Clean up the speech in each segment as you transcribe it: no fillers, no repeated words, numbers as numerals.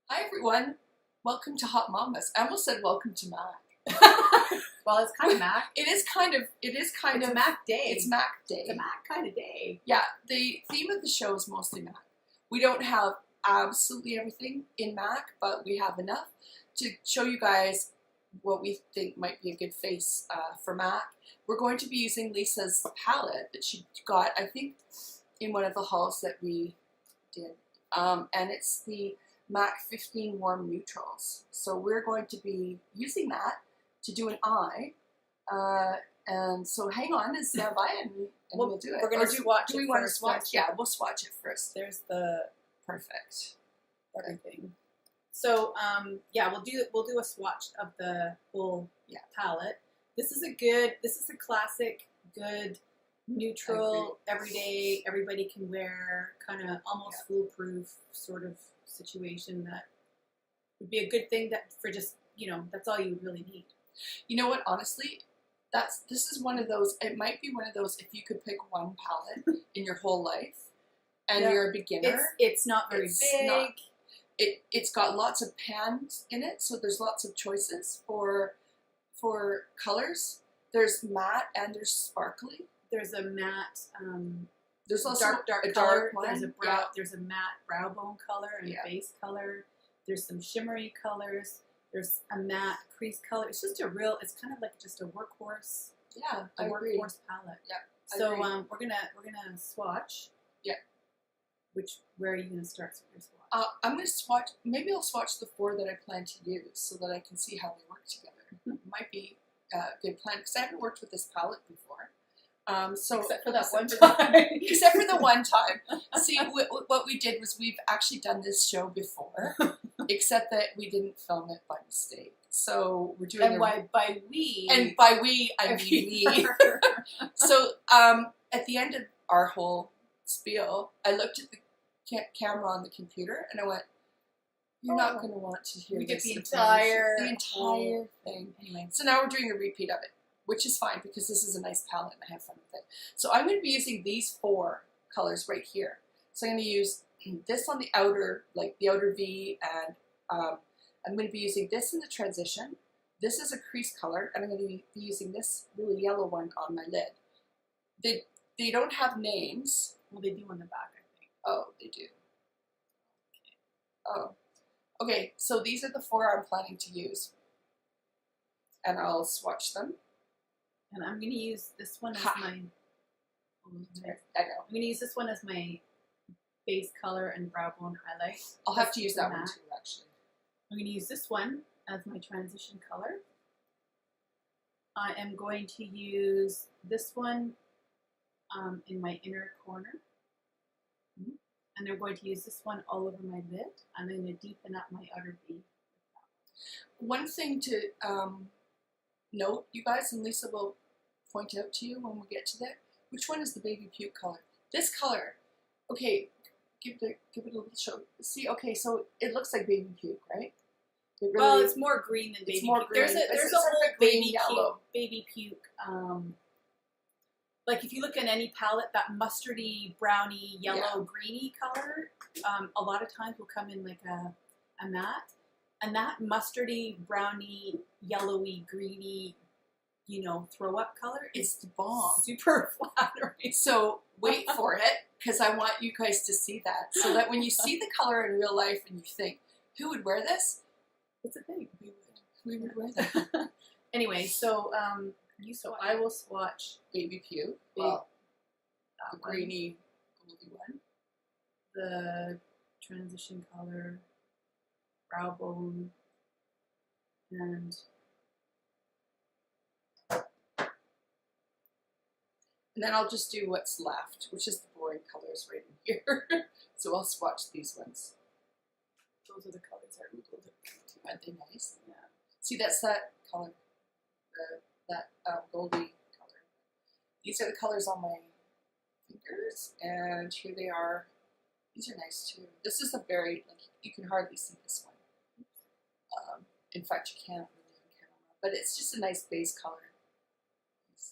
Hi everyone, welcome to Hautemamas. I almost said welcome to Mac. Well, it's kind of Mac. It is kind of Mac day. It's Mac day. It's a Mac kind of day. Yeah, the theme of the show is mostly Mac. We don't have absolutely everything in Mac, but we have enough to show you guys what we think might be a good face for Mac. We're going to be using Lisa's palette that she got, I think, in one of the hauls that we did. And it's the MAC 15 Warm Neutrals. So we're going to be using that to do an eye. And so hang on and stand by and we'll do it. We're going to swatch it. Do we want to swatch? Yeah, we'll swatch it first. There's the Perfect. everything. So yeah, we'll do a swatch of the whole palette. This is a classic, good, neutral, everyday, everybody can wear, kind of almost foolproof sort of situation that would be a good thing that for just, that's all you really need. You know what, honestly, this is one of those, it might be one of those, if you could pick one palette in your whole life and you're a beginner. It's not very big. It's got lots of pans in it, so there's lots of choices for colors. There's matte and there's sparkly. There's a matte, there's also dark a color. dark one. There's a brow. There's a matte brow bone color and a base color. There's some shimmery colors. There's a matte crease color. It's just it's kind of like just a workhorse. Yeah, a workhorse palette. Yeah. So we're gonna swatch. Yeah. Where are you gonna start with your swatch? I'm gonna swatch. Maybe I'll swatch the 4 that I plan to use so that I can see how they work together. It might be a good plan because I haven't worked with this palette before. So except for that one time. Except for the one time. See, what we did was we've actually done this show before, except that we didn't film it by mistake. So we're doing by we, I mean me. So at the end of our whole spiel, I looked at the camera on the computer and I went, "You're not going to want to hear this the entire thing." Anyway, so now we're doing a repeat of it, which is fine because this is a nice palette and I have fun with it. So I'm going to be using these 4 colors right here. So I'm going to use this on the outer, like the outer V, and I'm going to be using this in the transition. This is a crease color, and I'm going to be using this really yellow one on my lid. They don't have names. Well, they do on the back, I think. Oh, they do. Oh. Okay, so these are the 4 I'm planning to use. And I'll swatch them. And I'm going to use this one as my... I know. I'm going to use this one as my base color and brow bone highlight. I'll have to use that one too, actually. I'm going to use this one as my transition color. I am going to use this one in my inner corner. And I'm going to use this one all over my lid. I'm going to deepen up my outer V. One thing to note, you guys, and Lisa will point out to you when we get to that, which one is the baby puke color? This color, okay, give it a little show. See, okay, so it looks like baby puke, right? Well, it's more green than baby puke. Green. There's a whole baby puke. Like if you look at any palette, that mustardy, browny, yellow, greeny color, a lot of times will come in like a matte. And that mustardy, browny, yellowy, greeny, throw up color is the bomb. Super flattering. So wait for it, because I want you guys to see that. So that when you see the color in real life and you think, who would wear this? It's a thing. We would wear that. Anyway, so I will swatch baby puke. Well, the greeny, goldy one. The transition color, brow bone, and then I'll just do what's left, which is the boring colors right in here. So I'll swatch these ones. Those are the colors I googled. Aren't they nice? Yeah. See, that's that color, that goldy color. These are the colors on my fingers, and here they are. These are nice too. This is a very, you can hardly see this one. In fact, you can't really on camera, but it's just a nice base color. It's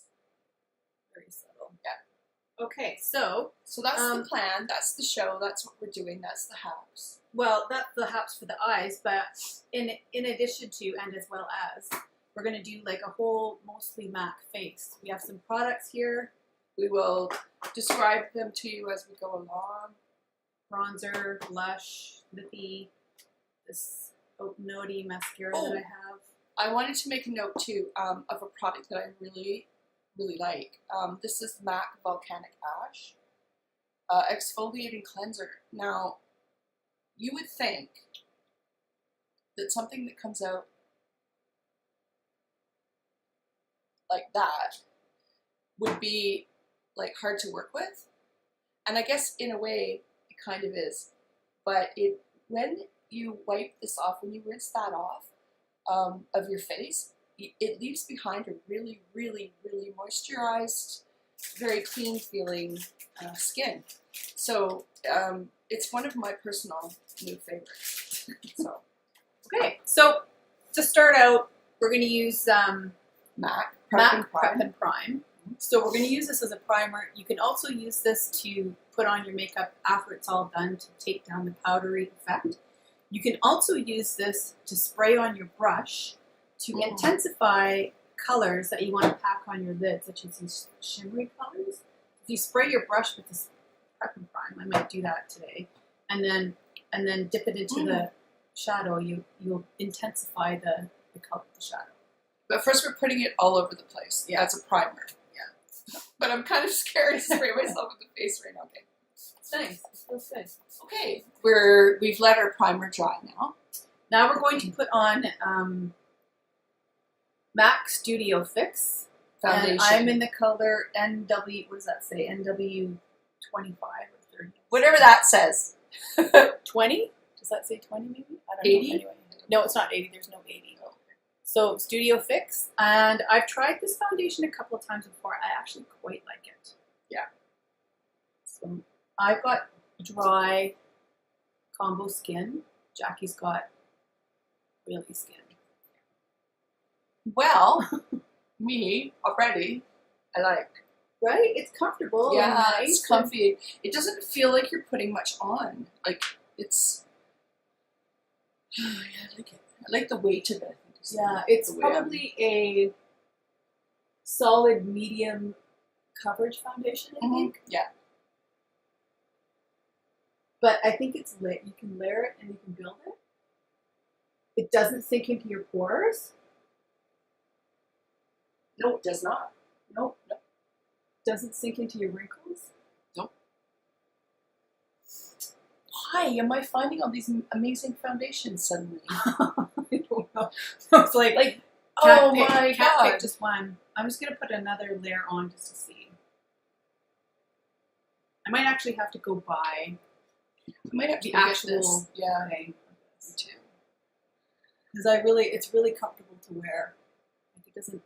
very subtle. Yeah. Okay, so that's the plan. That's the show. That's what we're doing. That's the house. well, that's perhaps for the eyes, but in addition to and as well as, we're going to do like a whole mostly MAC face. We have some products here. We will describe them to you as we go along. Bronzer, blush, lippy, this Haute mascara that I have. I wanted to make a note too of a product that I really, really like. This is MAC Volcanic Ash exfoliating cleanser. Now, you would think that something that comes out like that would be like hard to work with, and I guess in a way it kind of is. But when you wipe this off, when you rinse that off of your face, it leaves behind a really, really, really moisturized, very clean feeling skin. So it's one of my personal new favorites. So okay, so to start out, we're going to use MAC Prep and Prime. So we're going to use this as a primer. You can also use this to put on your makeup after it's all done to take down the powdery effect. You can also use this to spray on your brush to intensify colors that you want to pack on your lid, such as these shimmery colors. If you spray your brush with this Prep and Prime, I might do that today, and then dip it into the shadow, you'll intensify the color of the shadow. But first we're putting it all over the place. Yeah, it's a primer. Yeah. But I'm kind of scared to spray myself in the face right now. Okay. It's nice. It feels good. Okay, we've let our primer dry now. Now we're going to put on MAC Studio Fix foundation. And I'm in the color NW. What does that say? NW 25 or 30. Whatever that says. 20? Does that say 20 maybe? I don't 80? know. Anyway. No, it's not 80. There's no 80. So Studio Fix, and I've tried this foundation a couple of times before. I actually quite like it. Yeah. So I've got dry combo skin. Jackie's got oily skin. Well, me already, I like. Right? It's comfortable. Yeah, and nice. It's comfy. It doesn't feel like you're putting much on. Like it's. Yeah, I like it. I like the weight of it. Yeah, it's probably a solid medium coverage foundation, I think. Yeah. But I think it's lit. You can layer it and you can build it. It doesn't sink into your pores. No, it does not. Nope. Doesn't sink into your wrinkles. Nope. Why am I finding all these amazing foundations suddenly? I don't know. It's like oh my god! Pick just one. I'm just gonna put another layer on just to see. I might actually have to go buy. I might have to the go get actual this. Yeah, thing of this too. Because it's really comfortable to wear. Like it doesn't.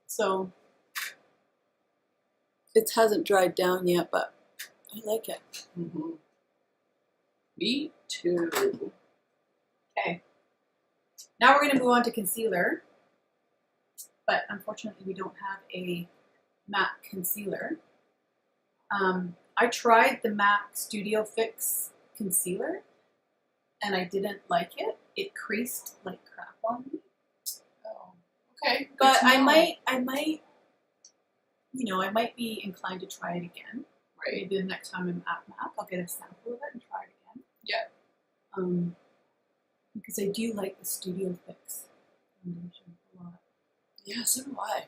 So it hasn't dried down yet, but I like it. Mm-hmm. Me too. Okay. Now we're going to move on to concealer. But unfortunately, we don't have a MAC concealer. I tried the MAC Studio Fix concealer, and I didn't like it. It creased like crap on me. Oh, okay. But I might, I might be inclined to try it again. Right. Maybe the next time I'm at MAC, I'll get a sample of it and try it again. Yeah. Because I do like the Studio Fix foundation a lot. Yeah, so do I.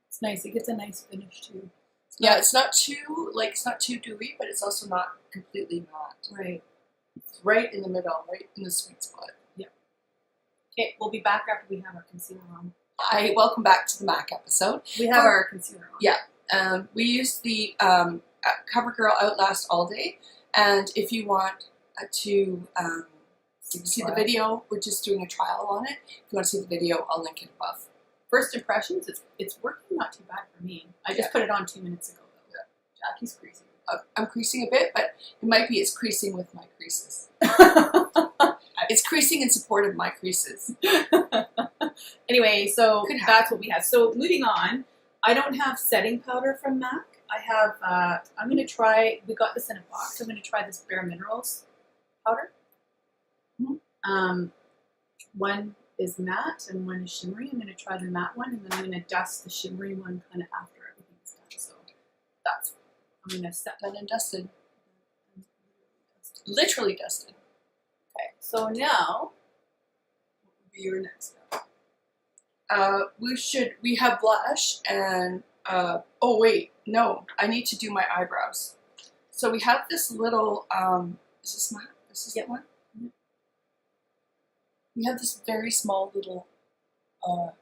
It's nice. It gets a nice finish too. It's not too dewy, but it's also not completely matte. Right. It's right in the middle, right in the sweet spot. Yeah. Okay, we'll be back after we have our concealer on. Hi, welcome back to the MAC episode. We have our concealer on. Yeah. We used the CoverGirl Outlast All Day, and if you want to see the video, we're just doing a trial on it. If you want to see the video, I'll link it above. First impressions, it's working not too bad for me. I just put it on 2 minutes ago, though. Yeah. Jackie's creasing. I'm creasing a bit, but it might be it's creasing with my creases. It's creasing in support of my creases. Anyway, so that's what we have. So moving on, I don't have setting powder from MAC. I have, I'm going to try, we got this in a box. I'm going to try this Bare Minerals powder. One is matte and one is shimmery. I'm going to try the matte one, and then I'm going to dust the shimmery one kind of after everything's done. So that's, I'm going to set Done and dusted. Literally dusted. Okay, so now, what would be your next step? We have blush and, oh wait, no, I need to do my eyebrows. So we have this little, is this matte? This is the one? We have this very small little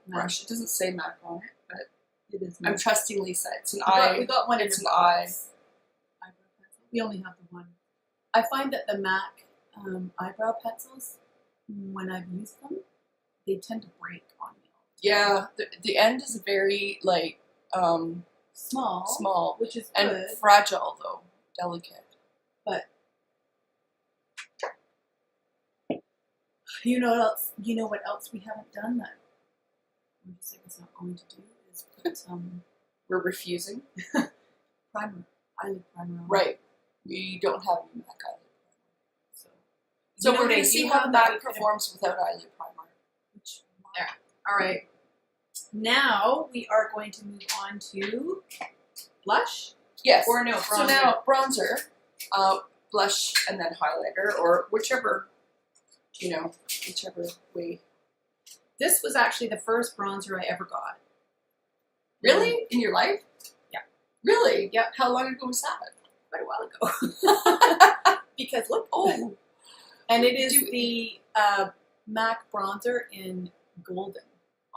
brush. It doesn't say MAC on it, but it is. I'm trusting Lisa. It's an We got one. It's an eye. Eyebrow pencil. We only have the one. I find that the MAC eyebrow pencils, when I've used them, they tend to break on me. Yeah, the end is very like small, which is and good. fragile though, delicate. But you know what else? You know what else we haven't done that we're just like it's not going to do is put some. We're refusing primer, eyelid primer. Right. We don't have any MAC eyelid primer. So we're going to see how the MAC performs without eyelid primer. There. All right. Now we are going to move on to blush. Yes. Or no, bronzer. So now bronzer, blush, and then highlighter, or whichever, whichever way. This was actually the first bronzer I ever got. Really? In your life? Yeah. Really? Yep. How long ago was that? Quite a while ago. Because look. Oh. And it is the MAC bronzer in Golden.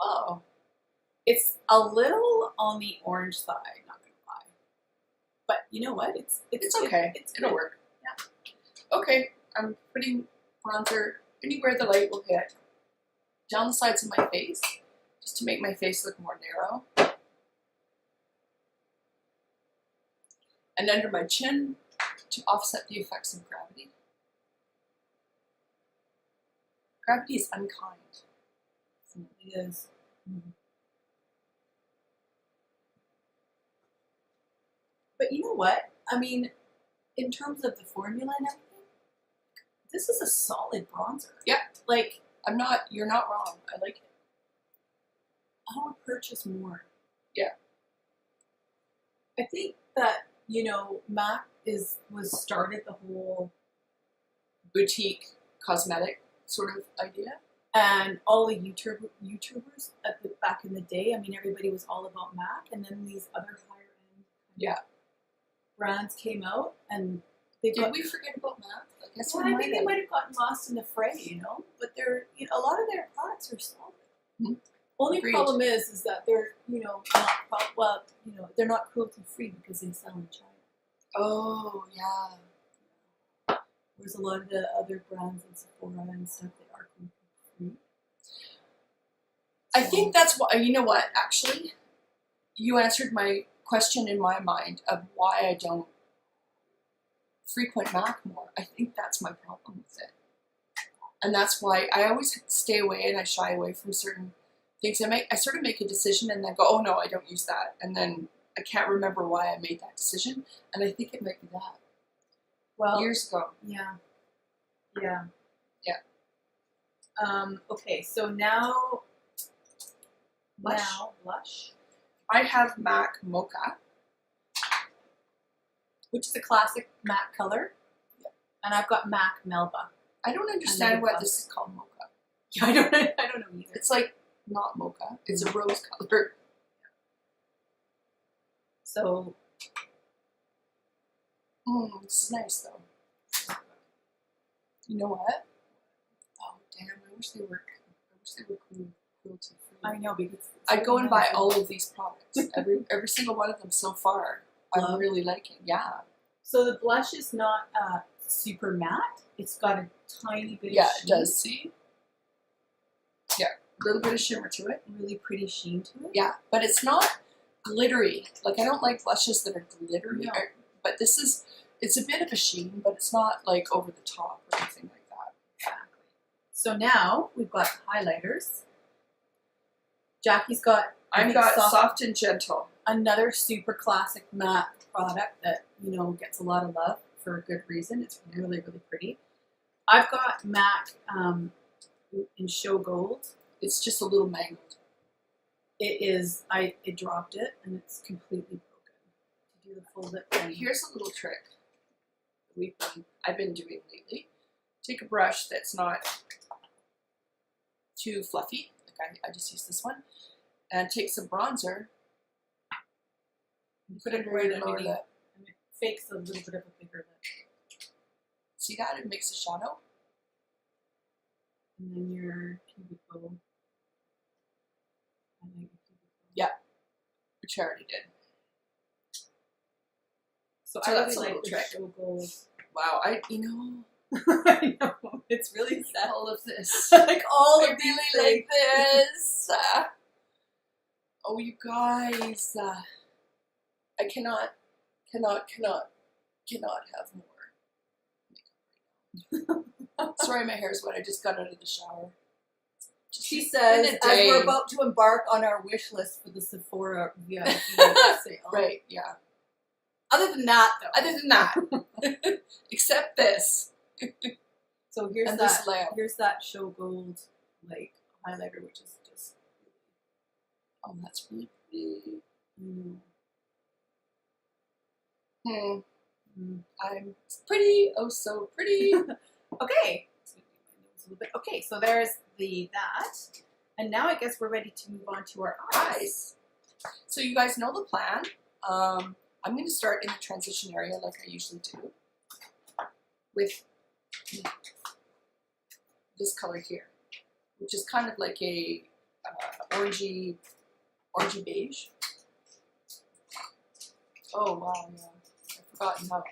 Oh. It's a little on the orange side, not gonna lie. But you know what? It's okay. It'll work. Yeah. Okay. I'm putting bronzer anywhere the light will hit. Down the sides of my face, just to make my face look more narrow. And under my chin to offset the effects of gravity. Gravity is unkind. It is. Mm-hmm. But you know what? I mean, in terms of the formula and everything, this is a solid bronzer. Yeah. Like, you're not wrong. I like it. I would purchase more. Yeah. I think that, MAC was started the whole boutique cosmetic sort of idea. And all the YouTubers back in the day, I mean, everybody was all about MAC, and then these other higher end brands came out, and did we forget about MAC? I guess I think they might have gotten lost in the fray, But they're, a lot of their products are solid. Mm-hmm. Only problem is that they're, not they're not cruelty free because they sell in China. Oh yeah. Whereas a lot of the other brands and Sephora and stuff, they are cruelty free. I think that's why. You know what? Actually, you answered my question in my mind of why I don't frequent MAC more. I think that's my problem with it. And that's why I always stay away and I shy away from certain things. I sort of make a decision and then go, oh no, I don't use that. And then I can't remember why I made that decision. And I think it might be that. Well, years ago. Yeah. Okay, so now blush. I have MAC Mocha, which is a classic MAC color. Yeah. And I've got MAC Melba. I don't understand why this is called Mocha. Yeah, I don't know either. It's like not mocha. It's a rose color. So, this is nice though. You know what? Oh damn! I wish they were cruelty free. I know, because I'd go and buy all of these products. every single one of them so far. I'm really liking. Yeah. So the blush is not super matte. It's got a tiny bit of sheen. Yeah, it does. See? Yeah, a little bit of shimmer to it. Really pretty sheen to it. Yeah, but it's not glittery. Like, I don't like blushes that are glittery. No. But it's a bit of a sheen, but it's not like over the top or anything like that. Exactly. So now we've got highlighters. Jackie's got... I've got soft and gentle. Another super classic matte product that, you know, gets a lot of love for a good reason. It's really, really pretty. I've got MAC in Show Gold. It's just a little mangled. It is, it dropped it and it's completely broken. To do the full lip thing. Here's a little trick I've been doing lately. Take a brush that's not too fluffy, like I just use this one, and take some bronzer and put it right under that. And it fakes a little bit of a bigger lip. See that? It makes a shadow. And then your cubicle. Yeah, which I already did. So I really that's a like little the trick. Show Gold. Wow, I know It's really sad. all of this. Like all I of these really things. like this. Oh, you guys, I cannot have more makeup right now. Sorry, my hair's wet. I just got out of the shower. She says, in a as day. we're about to embark on our wish list for the Sephora VIP sale. Right, yeah. Other than that, though. Other than that, except this. So here's And that. this lamp. Here's that Show Gold like highlighter, which is just. Oh, that's really pretty. Mm. I'm pretty, oh so pretty. Okay. Okay, so there's that. And now I guess we're ready to move on to our eyes. So you guys know the plan. I'm going to start in the transition area like I usually do with this color here, which is kind of like a orangey beige. Oh wow, yeah. I've forgotten how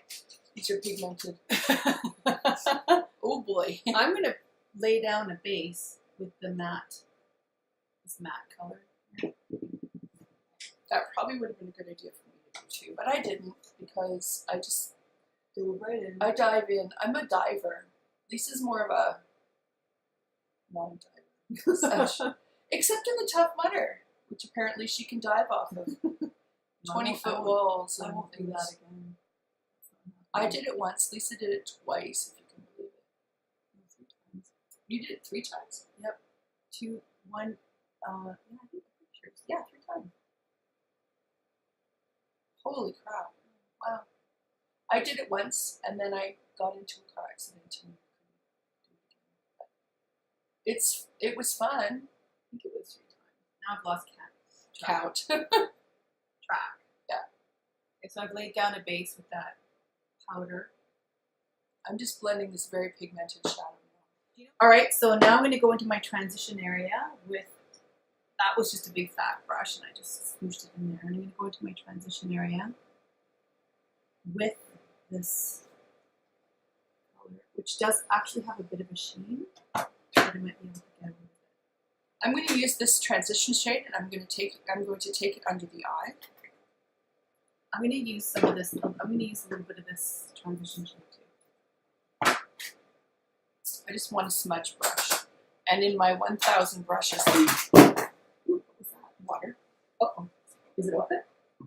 these are pigmented. Oh boy. I'm going to lay down a base with the this matte color. That probably would have been a good idea for me to do too, but I didn't because I just Go right in. I dive in. I'm a diver. Lisa's more of a non-diver. Except in the Tough Mudder, which apparently she can dive off of 20-foot walls. I and won't do things. that again. I did it once. Lisa did it twice, if you can believe it. 3 times. You did it 3 times? Yep. 2, 1, yeah, I think the pictures. Yeah, 3 times. Holy crap. Wow. I did it once, and then I got into a car accident and couldn't do it again. But it was fun. I think it was 3 times. Now I've lost Count. track. Yeah. Okay, so I've laid down a base with that powder. I'm just blending this very pigmented shadow now. All right, so now I'm going to go into my transition area with, that was just a big fat brush and I just smooshed it in there. And I'm going to go into my transition area with this color, which does actually have a bit of a sheen, but I might be able to get away with it. I'm going to use this transition shade, and I'm going to take it under the eye. I'm going to use some of this, I'm going to use a little bit of this transition shade too. I just want a smudge brush. And in my 1,000 brushes, Ooh, what was that? water. Uh-oh. Is it open?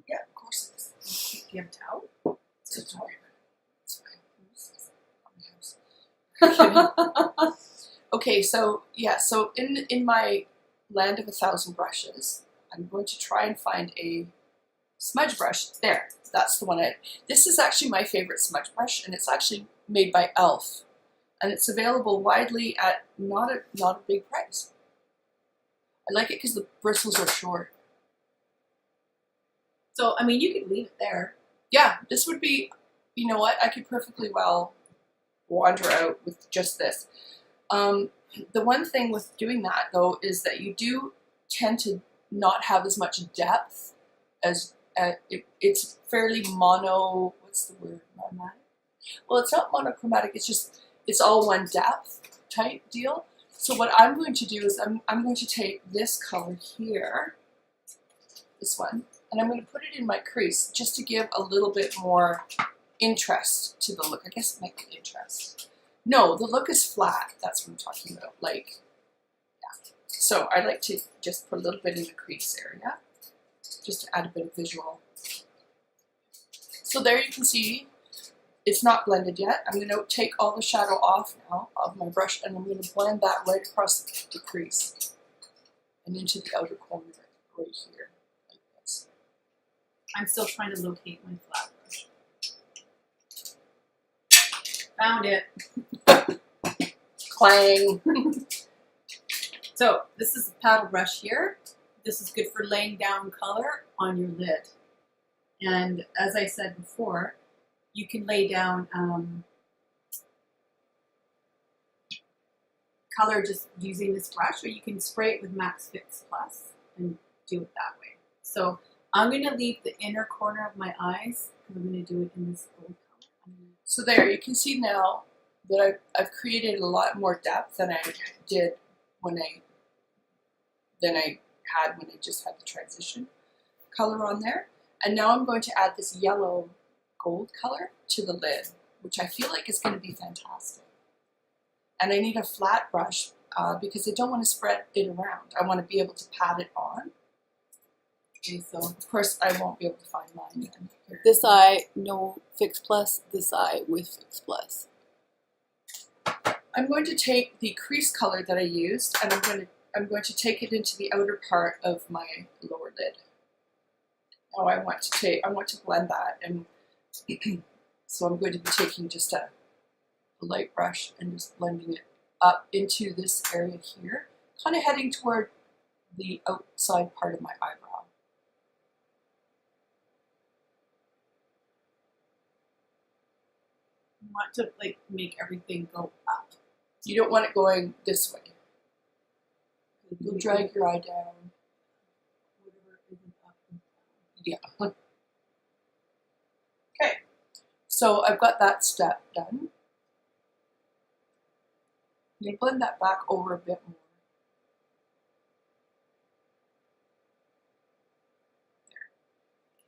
Yeah, of course it is. Do you have a towel? It's a toy. It's fine. I'm Okay, so yeah, so in my land of 1,000 brushes, I'm going to try and find a smudge brush. There, that's the one. This is actually my favorite smudge brush, and it's actually made by e.l.f. And it's available widely at not a big price. I like it because the bristles are short. So, I mean, you could leave it there. Yeah, this would be, you know what, I could perfectly well wander out with just this. The one thing with doing that, though, is that you do tend to not have as much depth as, it's fairly mono, what's the word, monochromatic? Well, it's not monochromatic, it's all one depth type deal. So what I'm going to do is I'm going to take this color here, this one, and I'm going to put it in my crease just to give a little bit more interest to the look. I guess it might be interest. No, the look is flat. That's what I'm talking about. Like, yeah. So I like to just put a little bit in the crease area, just to add a bit of visual. So there you can see it's not blended yet. I'm going to take all the shadow off now of my brush, and I'm going to blend that right across the crease and into the outer corner right here, like this. I'm still trying to locate my flat brush. Found it. Clang. So this is a paddle brush here. This is good for laying down color on your lid. And as I said before, you can lay down color just using this brush, or you can spray it with Max Fix Plus and do it that way. So I'm going to leave the inner corner of my eyes, because I'm going to do it in this gold color. So there, you can see now that I've created a lot more depth than I did when I just had the transition color on there. And now I'm going to add this yellow gold color to the lid, which I feel like is going to be fantastic. And I need a flat brush because I don't want to spread it around. I want to be able to pat it on. Okay, so of course I won't be able to find mine here. This eye, no Fix Plus. This eye with Fix Plus. I'm going to take the crease color that I used, and I'm going to take it into the outer part of my lower lid. Now I want to blend that, and so I'm going to be taking just a light brush and just blending it up into this area here, kind of heading toward the outside part of my eyebrow. You want to like make everything go up. You don't want it going this way. You'll drag your eye down. Whatever isn't up and down. Yeah. Okay, so I've got that step done. I'm going to blend that back over a bit more.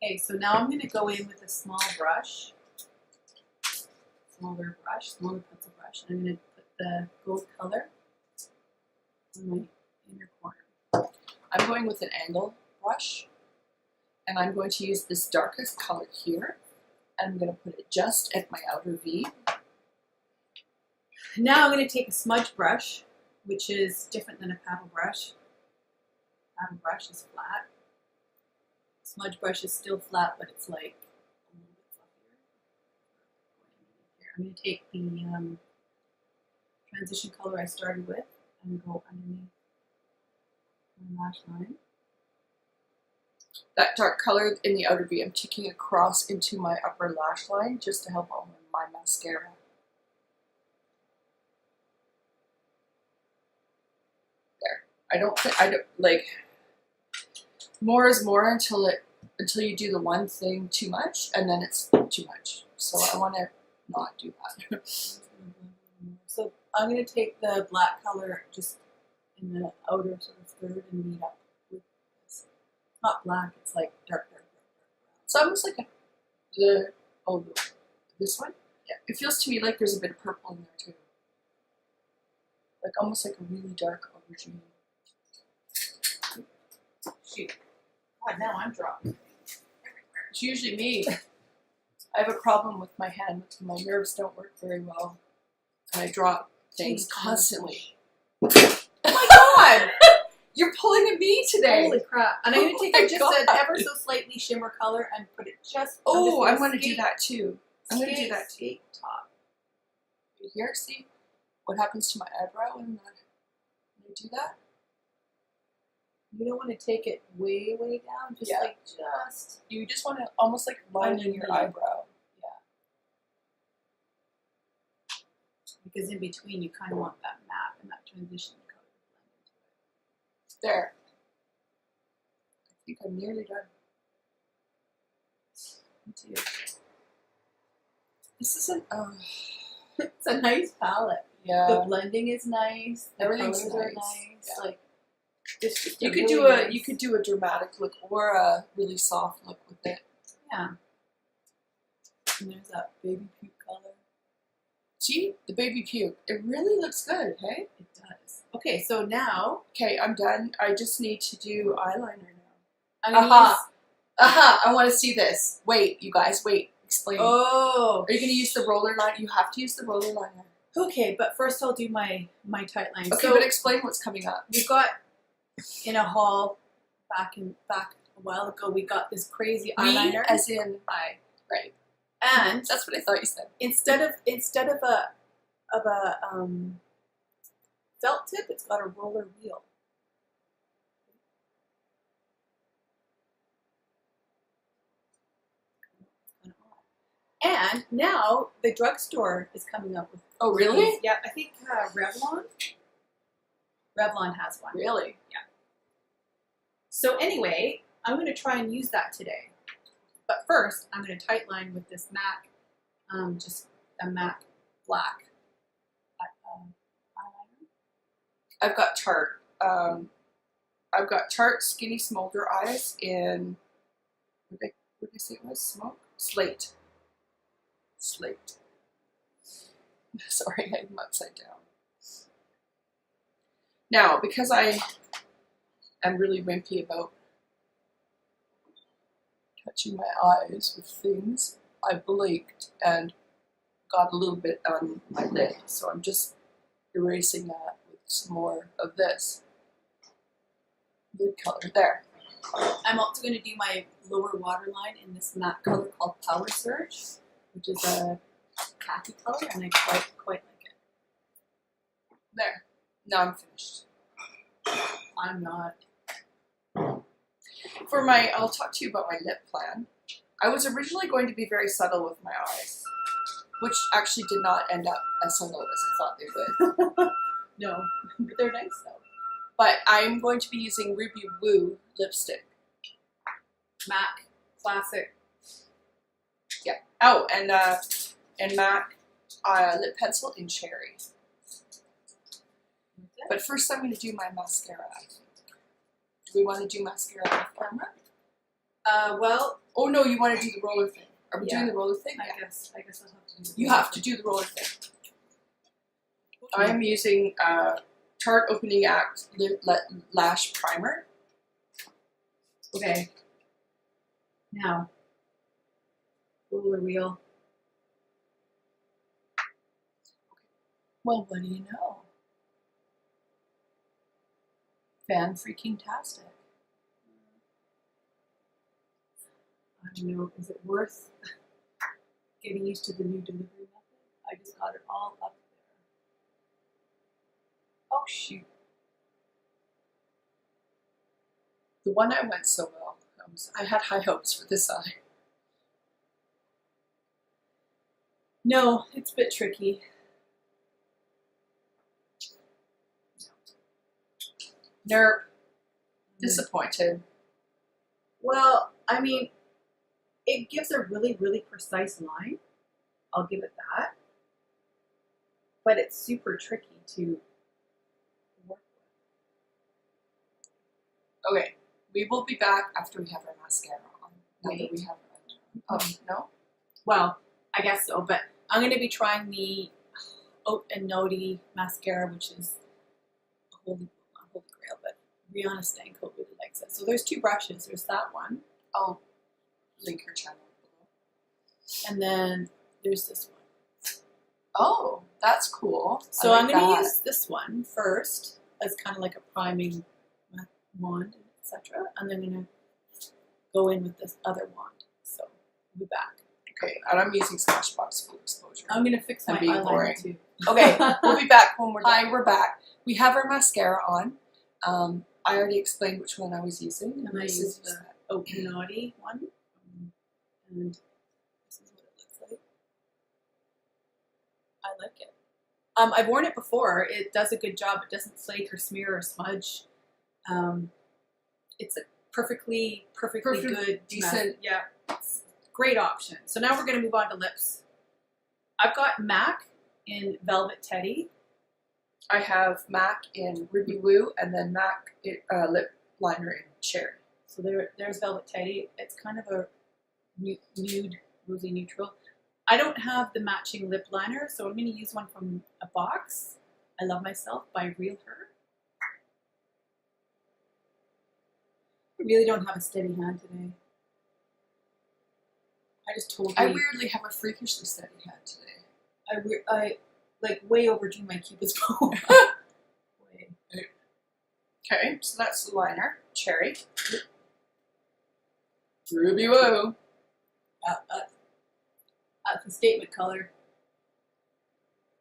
There. Okay, so now I'm going to go in with a small brush. Smaller pencil brush. And I'm going to put the gold color on my inner corner. I'm going with an angle brush, and I'm going to use this darkest color here. I'm going to put it just at my outer V. Now I'm going to take a smudge brush, which is different than a paddle brush. Paddle brush is flat. Smudge brush is still flat, but it's like a little bit fluffier. I'm going to take the transition color I started with and go underneath my lash line. That dark color in the outer V, I'm taking across into my upper lash line just to help on my mascara. There. I don't like, more is more until you do the one thing too much, and then it's too much. So I want to not do that. So I'm going to take the black color just in the outer sort of third and meet up with this. Not black, it's like dark. It's almost like this one? Yeah. It feels to me like there's a bit of purple in there too. Like almost like a really dark aubergine. Shoot. God, now I'm dropping. It's usually me. I have a problem with my hand. My nerves don't work very well. And I drop things constantly. Oh my god! You're pulling at me today! Holy crap. And I'm going to take just an ever so slightly shimmer color and put it just oh, I'm going to do that too. I'm going to do that too. Top. Here, see what happens to my eyebrow when I do that? You don't want to take it way, way down. Just you just want to almost like line in your eyebrow. Yeah. Because in between, you kind of want that map and that transition color to blend into it. There. I think I'm nearly done. Me too. This isn't. It's a nice palette. Yeah. The blending is nice. The Everything's colors are nice. nice. Yeah. Like it's just you could do a dramatic look or a really soft look with it. Yeah. And there's that baby puke color. See the baby puke. It really looks good, hey? It does. Okay, so now okay, I'm done. I just need to do eyeliner now. I'm gonna use I want to see this. Wait, you guys, wait. explain. Oh. Are you going to use the roller liner? You have to use the roller liner. Okay, but first I'll do my tight line. Okay, so but explain what's coming up. we've got in a haul back a while ago. We got this crazy eyeliner. As in I. right. And That's what I thought you said. instead of a felt tip, it's got a roller wheel. And now the drugstore is coming up with. Oh, really? Yeah, I think Revlon has one. Really? Yeah. So anyway, I'm going to try and use that today. But first, I'm going to tight line with this MAC, just a MAC black eyeliner. I've got Tarte. I've got Tarte Skinny Smolder Eyes in, what did I say it was? Smoke? Slate. Sorry, I'm upside down. Now, because I am really wimpy about touching my eyes with things, I blinked and got a little bit on my lid. So I'm just erasing that with some more of this lid color there. I'm also going to do my lower waterline in this matte color called Power Surge, which is a khaki color, and I quite like it. There. Now I'm finished. I'm not. I'll talk to you about my lip plan. I was originally going to be very subtle with my eyes, which actually did not end up as subtle as I thought they would. No, but they're nice though. But I'm going to be using Ruby Woo lipstick. MAC classic. Yeah. Oh, and MAC lip pencil in cherry. But first I'm going to do my mascara, I think. Do we want to do mascara off camera? Well. Oh no, you want to do the roller thing. Are we Yeah. doing the roller thing? I guess I'll have to do it. You have to do the roller thing. Okay. I'm using Tarte Opening Act Lash Primer. Okay. Now, roller wheel. Well, what do you know? Fan-freaking-tastic. I don't know, is it worth getting used to the new delivery method? I just got it all up there. Oh, shoot. The one I went so well. I had high hopes for this eye. No, it's a bit tricky. Nerp. Disappointed. Well, I mean, it gives a really, really precise line. I'll give it that. But it's super tricky to work with. Okay, we will be back after we have our mascara on. Now that Wait. we have our, no? Well, I guess so, but I'm going to be trying the Haute and Haute mascara, which is a holy grail, but Rihanna Stancoat really likes it. So there's two brushes. There's that one, I'll link her channel below. and then there's this one. Oh, that's cool. So I I'm like going to that. use this one first as kind of like a priming wand, etc. And then I'm going to go in with this other wand. So we'll be back. Okay, and I'm using Smashbox Full Exposure. I'm going to fix my I'm being eyeliner boring. too. Okay, we'll be back when we're done. Hi, we're back. We have our mascara on. I already explained which one I was using. And I this use is the Haute and Haute one. And this is what it looks like. I like it. I've worn it before. It does a good job. It doesn't flake or smear or smudge. It's a perfectly good, decent. Yeah, it's a great option. So now we're going to move on to lips. I've got MAC in Velvet Teddy. I have MAC in Ruby Woo and then MAC lip liner in Cherry. So there's Velvet Teddy. It's kind of a nude, rosy neutral. I don't have the matching lip liner, so I'm going to use one from a box. I Love Myself by Real Her. I really don't have a steady hand today. I just totally. I weirdly have a freakishly steady hand today. I like way overdrew my Cupid's bow. Way. Okay, so that's the liner. Cherry. Ruby woo. That's the statement color.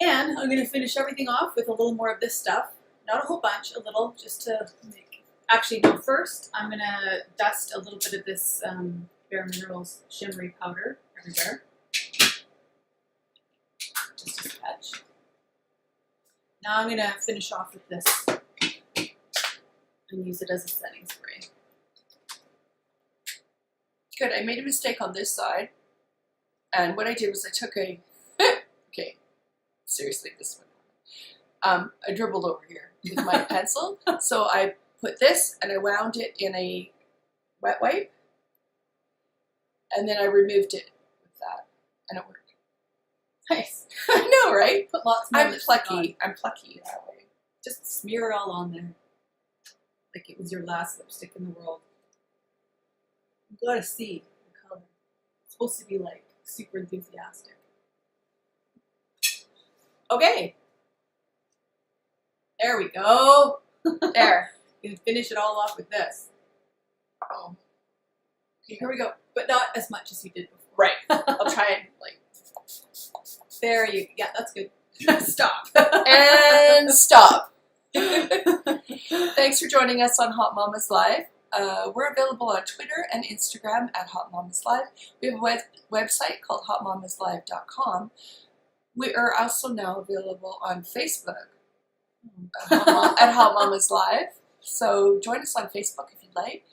And I'm going to finish everything off with a little more of this stuff. Not a whole bunch, a little, just to make... Actually, no, first I'm going to dust a little bit of this Bare Minerals shimmery powder everywhere. Just a sketch. Now I'm going to finish off with this and use it as a setting spray. Good, I made a mistake on this side. And what I did was I took a... okay, seriously, this one. I dribbled over here with my pencil. So I put this and I wound it in a wet wipe. And then I removed it with that. And it worked. Nice. I know, right? Put lots more I'm lipstick on. plucky. I'm plucky that way. Just smear it all on there. Like it was your last lipstick in the world. You gotta see the color. It's supposed to be like super enthusiastic. Okay. There we go. There. You can finish it all off with this. Oh. Okay, here we go. But not as much as you did before. Right. I'll try and like... There you yeah, that's good. Stop. And stop. Thanks for joining us on Hautemamas Live. We're available on Twitter and Instagram at Hautemamas Live. We have a website called hautemamaslive.com. We are also now available on Facebook at Hautemamas Live. So join us on Facebook if you'd like.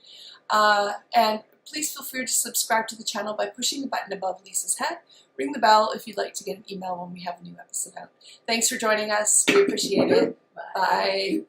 And please feel free to subscribe to the channel by pushing the button above Lisa's head. Ring the bell if you'd like to get an email when we have a new episode out. Thanks for joining us. We appreciate it. Bye.